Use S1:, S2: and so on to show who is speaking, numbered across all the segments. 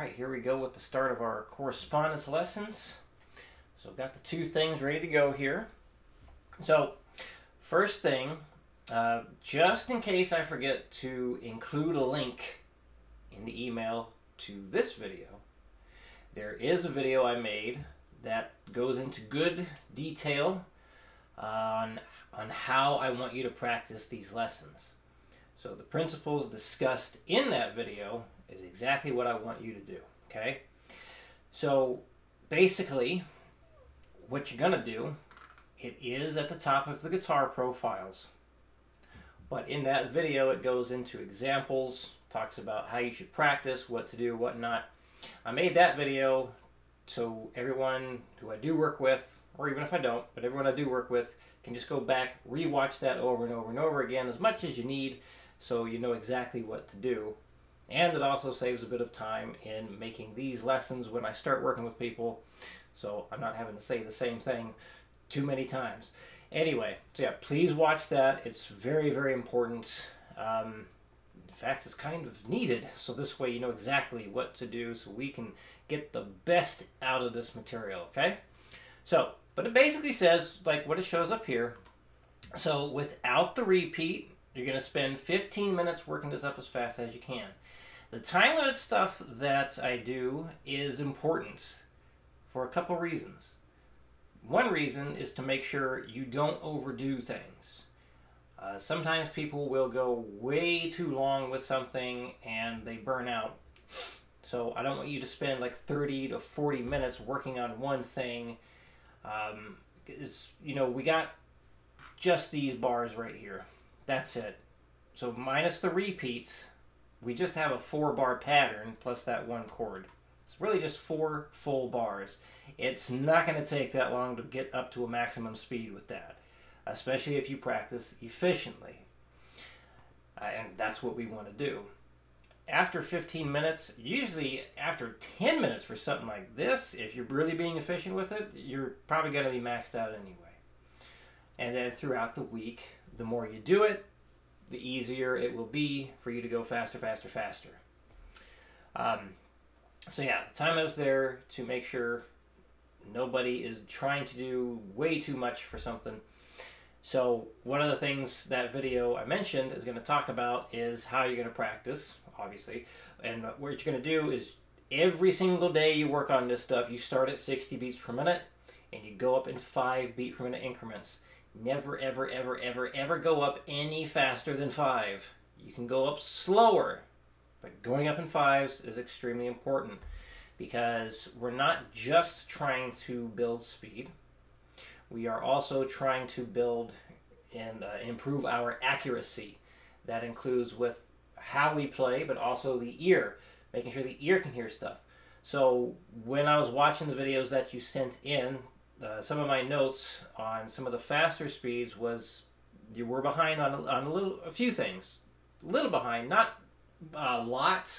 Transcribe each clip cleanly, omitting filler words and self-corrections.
S1: right, here we go with the start of our correspondence lessons. So I've got the two things ready to go here. So first thing, just in case I forget to include a link in the email to this video, there is a video I made that goes into good detail on how I want you to practice these lessons. So the principles discussed in that video is exactly what I want you to do, okay? So basically, what you're gonna do, it is at the top of the guitar profiles. But in that video, it goes into examples, talks about how you should practice, what to do, what not. I made that video so everyone who I do work with, or even if I don't, but everyone I do work with can just go back, rewatch that over and over and over again as much as you need so you know exactly what to do. And it also saves a bit of time in making these lessons when I start working with people, so I'm not having to say the same thing too many times. Anyway, so yeah, please watch that. It's very, very important. In fact, it's kind of needed, so this way you know exactly what to do so we can get the best out of this material, okay? So, but it basically says, like what it shows up here, so without the repeat, you're going to spend 15 minutes working this up as fast as you can. The time limit stuff that I do is important for a couple reasons. One reason is to make sure you don't overdo things. Sometimes people will go way too long with something and they burn out. So I don't want you to spend like 30 to 40 minutes working on one thing. You know, we got just these bars right here. That's it. So minus the repeats, we just have a 4-bar pattern plus that one chord. It's really just 4 full bars. It's not going to take that long to get up to a maximum speed with that, especially if you practice efficiently. And that's what we want to do. After 15 minutes, usually after 10 minutes for something like this, if you're really being efficient with it, you're probably going to be maxed out anyway. And then throughout the week, the more you do it, the easier it will be for you to go faster, faster, faster. So yeah, the time is there to make sure nobody is trying to do way too much for something. So one of the things that video I mentioned is going to talk about is how you're going to practice, obviously. And what you're going to do is every single day you work on this stuff, you start at 60 beats per minute and you go up in 5 beat per minute increments. Never, ever, ever, ever, ever go up any faster than 5. You can go up slower, but going up in 5s is extremely important because we're not just trying to build speed. We are also trying to build and improve our accuracy. That includes with how we play, but also the ear, making sure the ear can hear stuff. So when I was watching the videos that you sent in, some of my notes on some of the faster speeds was you were behind on a few things. A little behind, not a lot.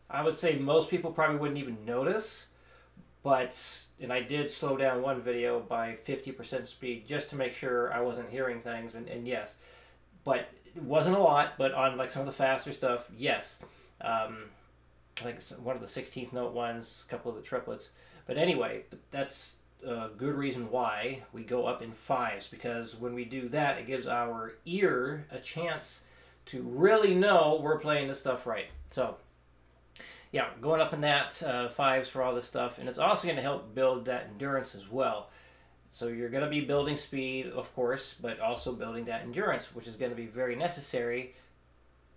S1: I would say most people probably wouldn't even notice. And I did slow down one video by 50% speed just to make sure I wasn't hearing things. And yes, but it wasn't a lot. But on like some of the faster stuff, yes. Like one of the 16th note ones, a couple of the triplets. But anyway, that's a good reason why we go up in 5s, because when we do that, it gives our ear a chance to really know we're playing this stuff right. So yeah, going up in that 5s for all this stuff, and it's also going to help build that endurance as well. So you're going to be building speed, of course, but also building that endurance, which is going to be very necessary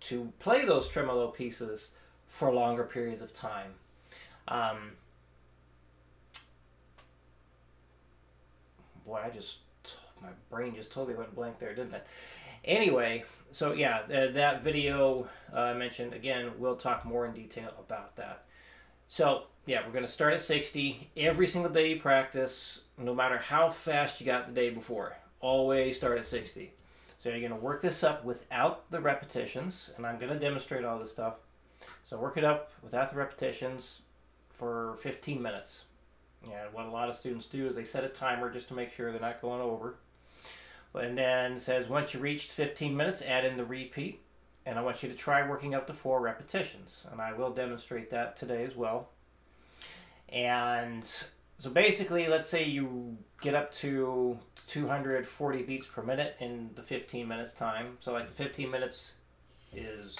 S1: to play those tremolo pieces for longer periods of time. Boy, my brain just totally went blank there, didn't it? Anyway, so yeah, that video I mentioned, again, we'll talk more in detail about that. So yeah, we're going to start at 60. Every single day you practice, no matter how fast you got the day before, always start at 60. So you're going to work this up without the repetitions, and I'm going to demonstrate all this stuff. So work it up without the repetitions for 15 minutes. And what a lot of students do is they set a timer just to make sure they're not going over. And then it says once you reach 15 minutes, add in the repeat. and I want you to try working up to 4 repetitions, and I will demonstrate that today as well. And so basically, let's say you get up to 240 beats per minute in the 15 minutes time. So like the 15 minutes is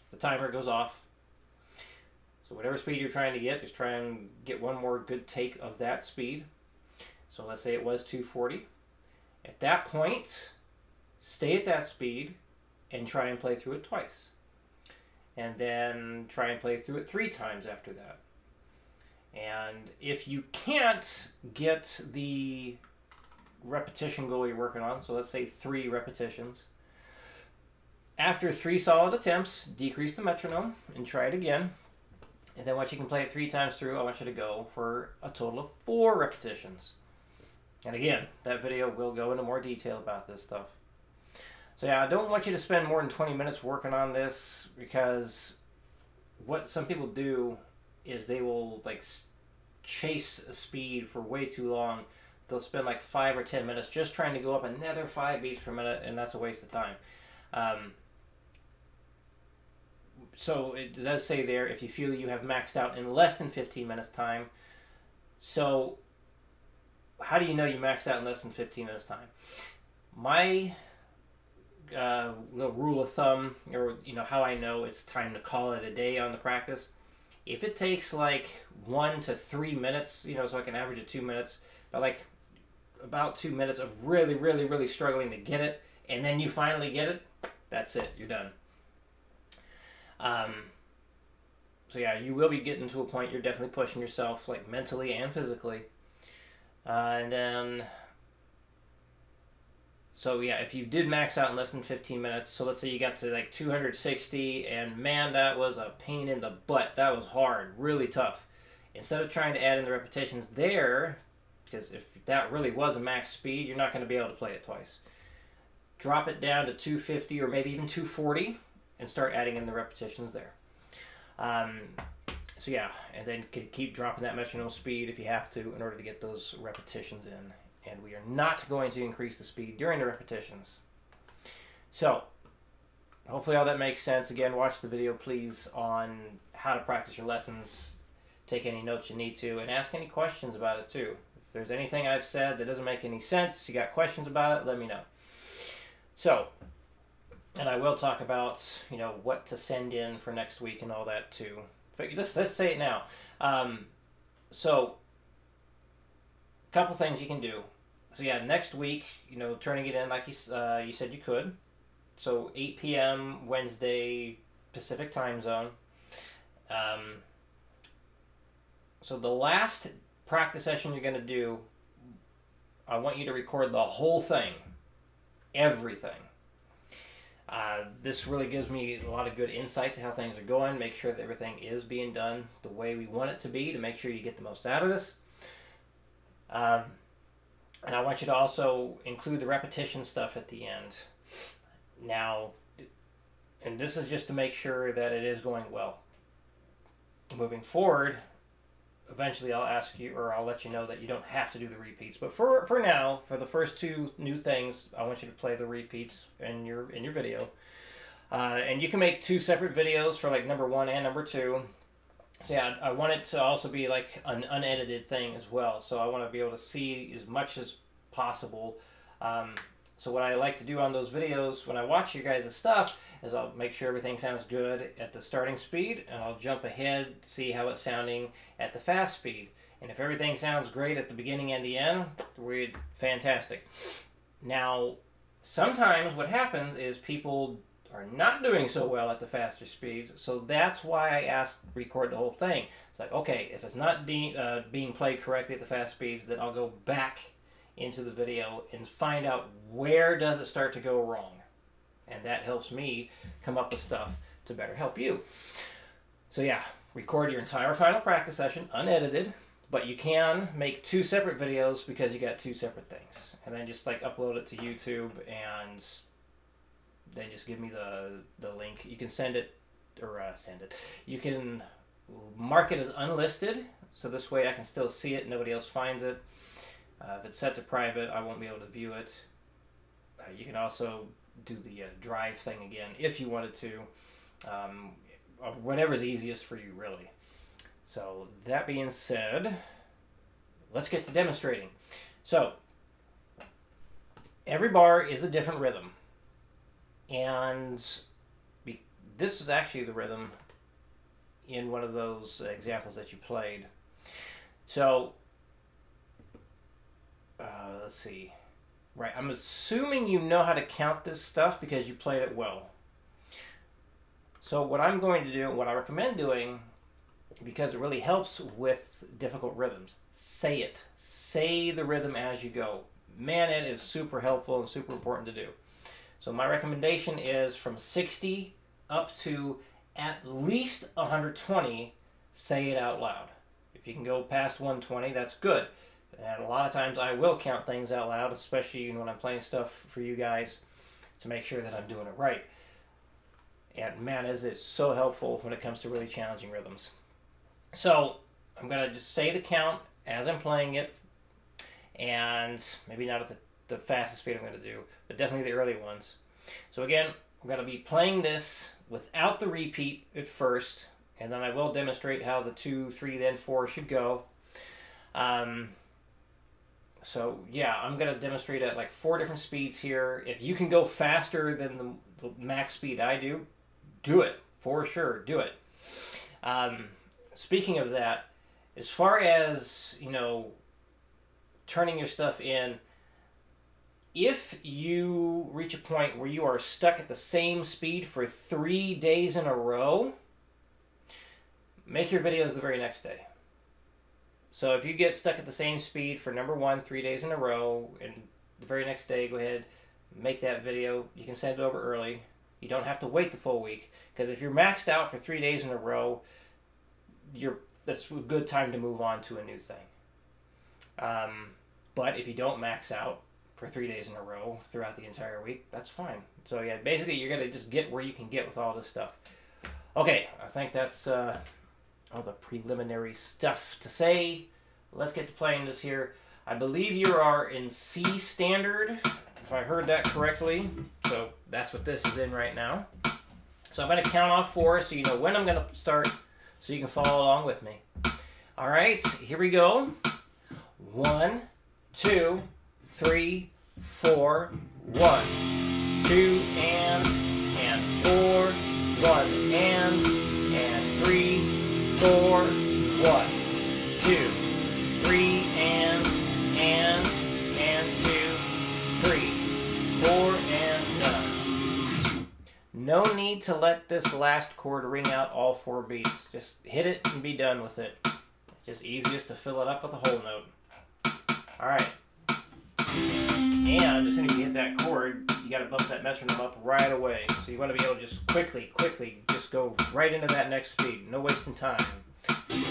S1: the timer goes off. So whatever speed you're trying to get, just try and get one more good take of that speed. So let's say it was 240. At that point, stay at that speed and try and play through it twice. And then try and play through it 3 times after that. And if you can't get the repetition goal you're working on, so let's say 3 repetitions, after 3 solid attempts, decrease the metronome and try it again. And then once you can play it 3 times through, I want you to go for a total of 4 repetitions. And again, that video will go into more detail about this stuff. So yeah, I don't want you to spend more than 20 minutes working on this, because what some people do is they will like chase a speed for way too long. They'll spend like 5 or 10 minutes just trying to go up another 5 beats per minute, and that's a waste of time. So it does say there, if you feel you have maxed out in less than 15 minutes time. So how do you know you maxed out in less than 15 minutes time? My little rule of thumb, or how I know it's time to call it a day on the practice, if it takes like 1 to 3 minutes, so I can average it 2 minutes, but like about 2 minutes of really struggling to get it, and then you finally get it, that's it, you're done. So yeah, you will be getting to a point you're definitely pushing yourself, like mentally and physically. And then, so yeah, if you did max out in less than 15 minutes, so let's say you got to like 260, and man, that was a pain in the butt. That was hard, really tough. Instead of trying to add in the repetitions there, because if that really was a max speed, you're not going to be able to play it twice. Drop it down to 250 or maybe even 240 and start adding in the repetitions there. So yeah, and then keep dropping that metronome speed if you have to in order to get those repetitions in. And we are not going to increase the speed during the repetitions. So hopefully all that makes sense. Again, watch the video please on how to practice your lessons. Take any notes you need to, and ask any questions about it too. If there's anything I've said that doesn't make any sense, you got questions about it, let me know. So, and I will talk about, what to send in for next week and all that too. Let's say it now. So, a couple things you can do. So yeah, next week, turning it in like you said you could. So 8 p.m. Wednesday Pacific time zone. So the last practice session you're going to do, I want you to record the whole thing. Everything. This really gives me a lot of good insight to how things are going. Make sure that everything is being done the way we want it to be, to make sure you get the most out of this. And I want you to also include the repetition stuff at the end. Now, and this is just to make sure that it is going well. Moving forward, eventually I'll ask you, or I'll let you know that you don't have to do the repeats. But for now, for the first 2 new things, I want you to play the repeats in your video. And you can make 2 separate videos for like number 1 and number 2. So yeah, I want it to also be like an unedited thing as well. So I want to be able to see as much as possible. So what I like to do on those videos when I watch you guys' stuff is I'll make sure everything sounds good at the starting speed, and I'll jump ahead, see how it's sounding at the fast speed. And if everything sounds great at the beginning and the end, we're fantastic. Now, sometimes what happens is people are not doing so well at the faster speeds, so that's why I asked record the whole thing. It's like, okay, if it's not being played correctly at the fast speeds, then I'll go back into the video and find out where does it start to go wrong. And that helps me come up with stuff to better help you. So yeah, record your entire final practice session, unedited, but you can make 2 separate videos because you got 2 separate things. And then just like upload it to YouTube, and then just give me the link. You can send it, or you can mark it as unlisted, so this way I can still see it, nobody else finds it. If it's set to private, I won't be able to view it. You can also do the drive thing again if you wanted to, or whatever's easiest for you, really. So that being said, let's get to demonstrating. So every bar is a different rhythm, and this is actually the rhythm in one of those examples that you played. So let's see. Right, I'm assuming you know how to count this stuff because you played it well. So what I'm going to do, what I recommend doing, because it really helps with difficult rhythms, say it. Say the rhythm as you go. Man, it is super helpful and super important to do. So my recommendation is from 60 up to at least 120, say it out loud. If you can go past 120, that's good. And a lot of times I will count things out loud, especially when I'm playing stuff for you guys, to make sure that I'm doing it right. And man, is it so helpful when it comes to really challenging rhythms. So I'm going to just say the count as I'm playing it, and maybe not at the fastest speed I'm going to do, but definitely the early ones. So again, I'm going to be playing this without the repeat at first, and then I will demonstrate how the 2, 3, then 4 should go. So yeah, I'm going to demonstrate at like 4 different speeds here. If you can go faster than the max speed I do, do it. For sure, do it. Speaking of that, as far as, you know, turning your stuff in, if you reach a point where you are stuck at the same speed for 3 days in a row, make your videos the very next day. So if you get stuck at the same speed for number 1, 3 days in a row, and the very next day, go ahead, make that video. You can send it over early. You don't have to wait the full week, because if you're maxed out for 3 days in a row, that's a good time to move on to a new thing. But if you don't max out for 3 days in a row throughout the entire week, that's fine. So yeah, basically you're going to just get where you can get with all this stuff. Okay, I think that's all the preliminary stuff to say. Let's get to playing this here. I believe you are in C standard, if I heard that correctly. So that's what this is in right now. So I'm going to count off 4 so you know when I'm going to start, so you can follow along with me. All right, here we go. 1, 2, 3, 4, 1, 2, and 4, 1, and 3, 4, 1, 2, 3, and 2, 3, 4, and done. No need to let this last chord ring out all 4 beats. Just hit it and be done with it. It's just easiest to fill it up with a whole note. Alright. And as soon as you hit that chord, you got to bump that metronome up right away. So you want to be able to just quickly just go right into that next speed. No wasting time.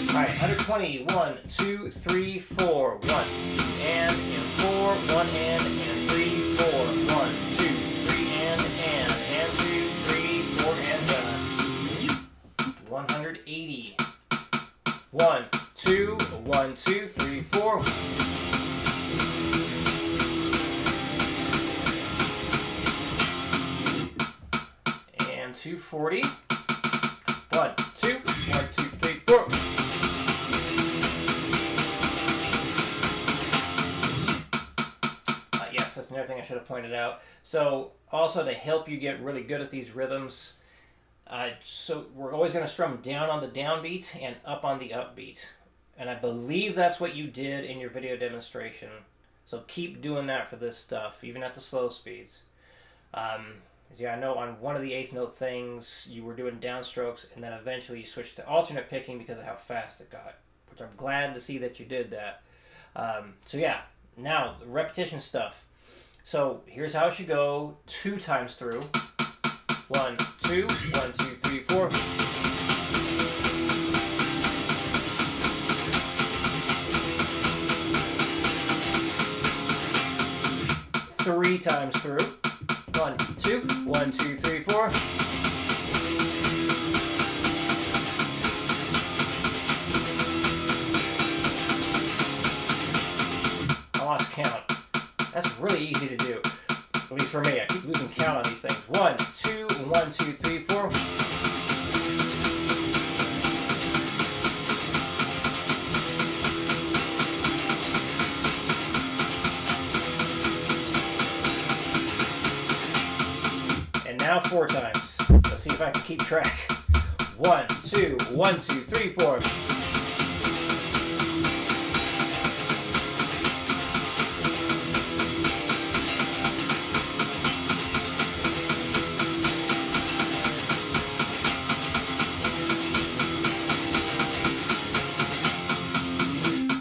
S1: Alright, 120. 1, 2, 3, 4. 1, 2, and 4. 1, and 3, 4. 1, 2, 3, and 2, 3, 4, and done. 180. 1, 2, 1, 2, 3, 4. And 240. 1, 2, 1, 2, 3, 4. Yes, that's another thing I should have pointed out. So also to help you get really good at these rhythms, so we're always going to strum down on the downbeat and up on the upbeat. And I believe that's what you did in your video demonstration. So keep doing that for this stuff, even at the slow speeds. Yeah, I know on one of the 8th note things, you were doing downstrokes, and then eventually you switched to alternate picking because of how fast it got, which I'm glad to see that you did that. So yeah, now the repetition stuff. So here's how it should go 2 times through. 1, 2, 1, 2, 3, 4. Three times through. 1, 2, 1, 2, 3, 4. I lost count. That's really easy to do. At least least for me, I keep losing count on these things. 1, 2, 1, 2, 3, 4. Now 4 times. Let's see if I can keep track. 1, 2, 1, 2, 3, 4.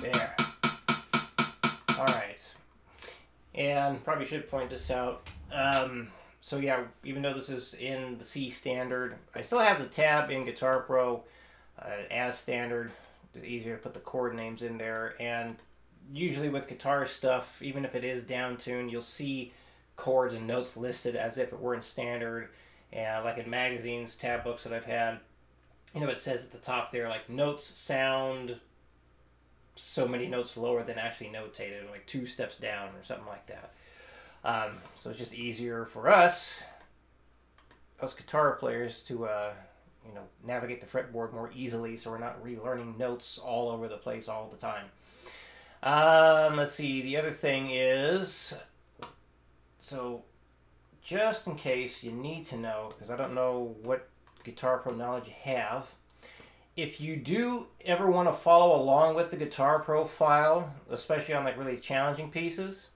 S1: There. All right. And probably should point this out. So yeah, even though this is in the C standard, I still have the tab in Guitar Pro as standard. It's easier to put the chord names in there. And usually with guitar stuff, even if it is down tuned, you'll see chords and notes listed as if it were in standard. And like in magazines, tab books that I've had, you know, it says at the top there, like, notes sound so many notes lower than actually notated, like 2 steps down or something like that. So it's just easier for us guitar players to, you know, navigate the fretboard more easily, so we're not relearning notes all over the place all the time. Let's see, the other thing is, so just in case you need to know, because I don't know what Guitar Pro knowledge you have, if you do ever want to follow along with the Guitar Pro file, especially on like really challenging pieces,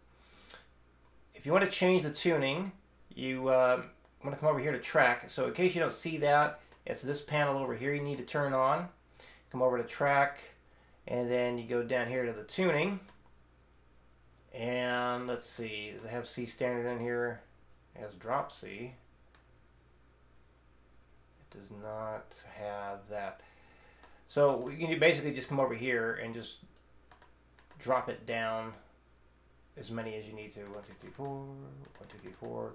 S1: if you want to change the tuning, you want to come over here to track. So in case you don't see that, it's this panel over here you need to turn on. Come over to track, and then you go down here to the tuning. And let's see, does it have C standard in here? It has drop C. It does not have that. So you can basically just come over here and just drop it down as many as you need to. 1, 2, 3, 4, 1, 2, 3, 4.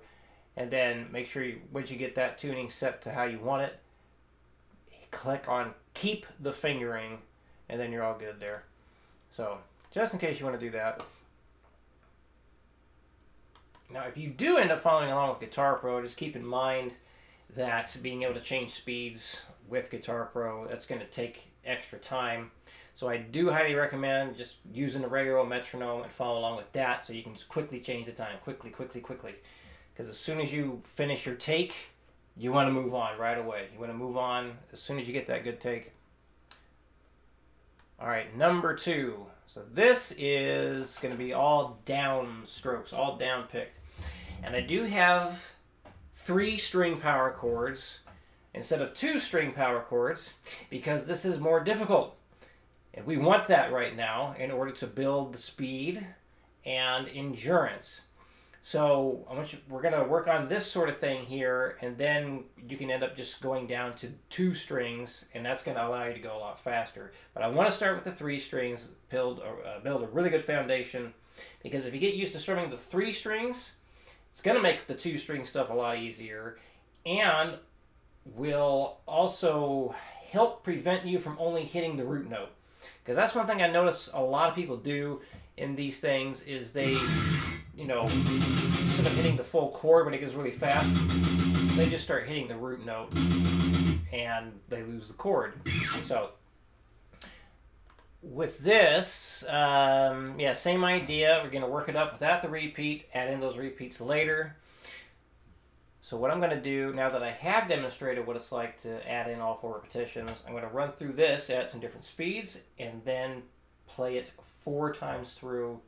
S1: And then make sure once you get that tuning set to how you want it, click on keep the fingering, and then you're all good there. So just in case you want to do that. Now if you do end up following along with Guitar Pro, just keep in mind that being able to change speeds with Guitar Pro, that's going to take extra time. So I do highly recommend just using a regular metronome and follow along with that, so you can just quickly change the time, quickly. Because as soon as you finish your take, you want to move on right away. You want to move on as soon as you get that good take. All right, number 2. So this is going to be all down strokes, all down picked. And I do have 3 string power chords instead of 2 string power chords because this is more difficult. And we want that right now in order to build the speed and endurance. So we're going to work on this sort of thing here, and then you can end up just going down to 2 strings, and that's going to allow you to go a lot faster. But I want to start with the 3 strings, build a really good foundation, because if you get used to strumming the 3 strings, it's going to make the 2 string stuff a lot easier, and will also help prevent you from only hitting the root note. Because that's one thing I notice a lot of people do in these things is they, you know, instead of hitting the full chord when it goes really fast, they just start hitting the root note and they lose the chord. So with this, yeah, same idea. We're going to work it up without the repeat, add in those repeats later. So what I'm going to do, now that I have demonstrated what it's like to add in all 4 repetitions, I'm going to run through this at some different speeds, and then play it 4 times through.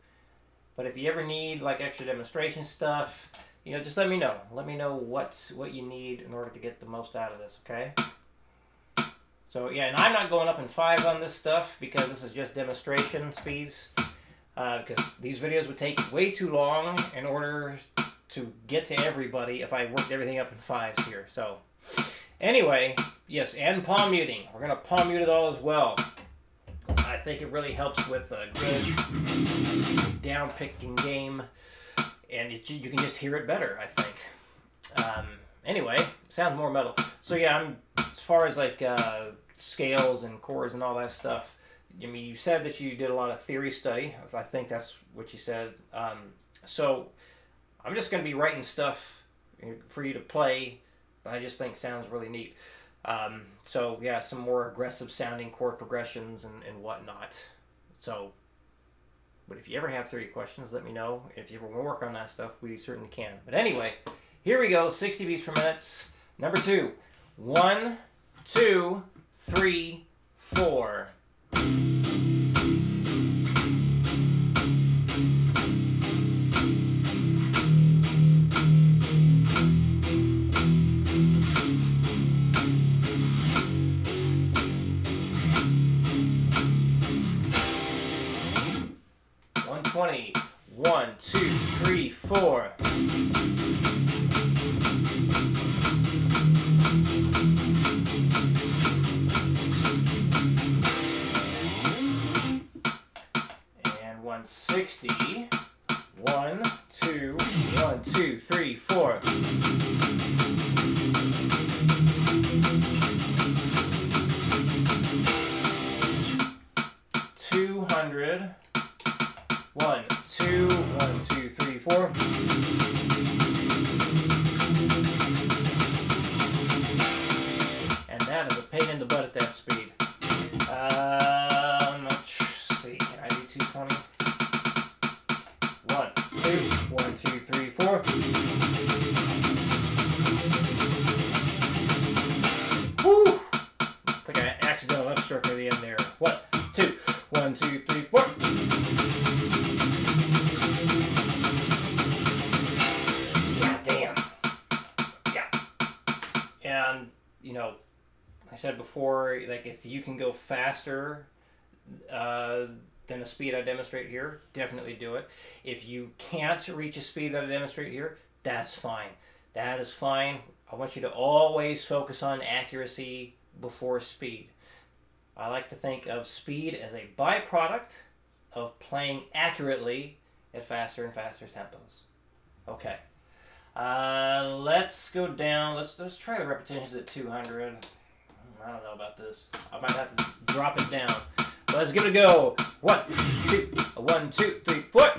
S1: But if you ever need like extra demonstration stuff, you know, just let me know. Let me know what you need in order to get the most out of this, okay? So yeah, and I'm not going up in 5 on this stuff because this is just demonstration speeds. Because these videos would take way too long in order to get to everybody if I worked everything up in 5s here. So anyway, yes, and palm muting. We're going to palm mute it all as well. I think it really helps with a good down picking game, and you can just hear it better, I think. Anyway, sounds more metal. So yeah, as far as like scales and chords and all that stuff, I mean, you said that you did a lot of theory study. I think that's what you said. So I'm just going to be writing stuff for you to play, but I just think sounds really neat. So yeah, some more aggressive sounding chord progressions and whatnot. So, but if you ever have 30 questions, let me know. If you ever want to work on that stuff, we certainly can. But anyway, here we go, 60 beats per minute. Number 2. 1, 2, 3, 4. Twenty. 1, 2, 3, 4. And 160. 1, 2, 1, 2, 3, 4. $200. 1, 2, 1, 2, 3, 4. And that is a pain in the butt at that speed. Let's see. Can I do 220? 1, 2, 1, 2, 3, 4. Woo! I think I accidentally upstruck at the end there. 1, 2, 1, 2, 3, 4. And, you know, I said before, like, if you can go faster than the speed I demonstrate here, definitely do it. If you can't reach a speed that I demonstrate here, that's fine. That is fine. I want you to always focus on accuracy before speed. I like to think of speed as a byproduct of playing accurately at faster and faster tempos. Okay. Let's go down. Let's try the repetitions at 200. I don't know about this. I might have to drop it down. But let's give it a go. 1, 2, 1, 2, 3, 4.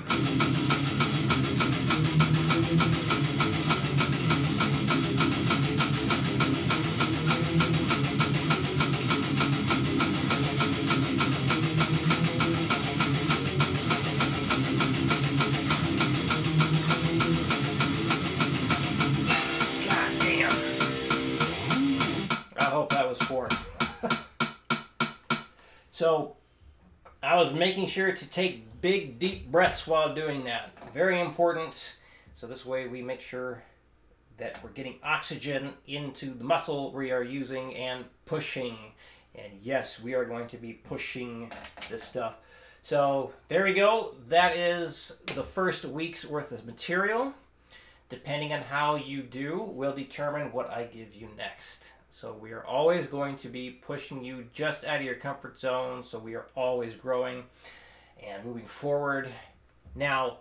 S1: So I was making sure to take big, deep breaths while doing that. Very important. So this way we make sure that we're getting oxygen into the muscle we are using and pushing. And yes, we are going to be pushing this stuff. So there we go. That is the first week's worth of material. Depending on how you do will determine what I give you next. So we are always going to be pushing you just out of your comfort zone. So we are always growing and moving forward. Now,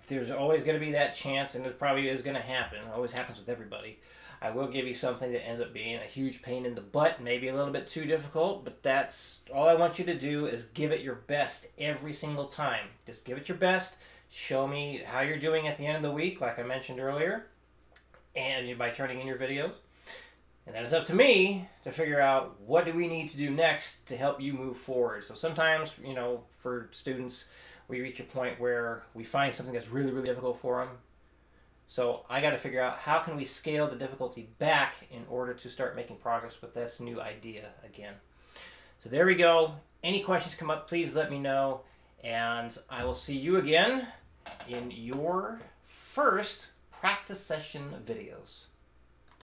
S1: there's always going to be that chance, and it probably is going to happen. It always happens with everybody. I will give you something that ends up being a huge pain in the butt, maybe a little bit too difficult, but that's all I want you to do is give it your best every single time. Just give it your best. Show me how you're doing at the end of the week, like I mentioned earlier, and by turning in your videos. And then it's up to me to figure out what do we need to do next to help you move forward. So sometimes, you know, for students, we reach a point where we find something that's really, really difficult for them. So I got to figure out how can we scale the difficulty back in order to start making progress with this new idea again. So there we go. Any questions come up, please let me know. And I will see you again in your first practice session videos.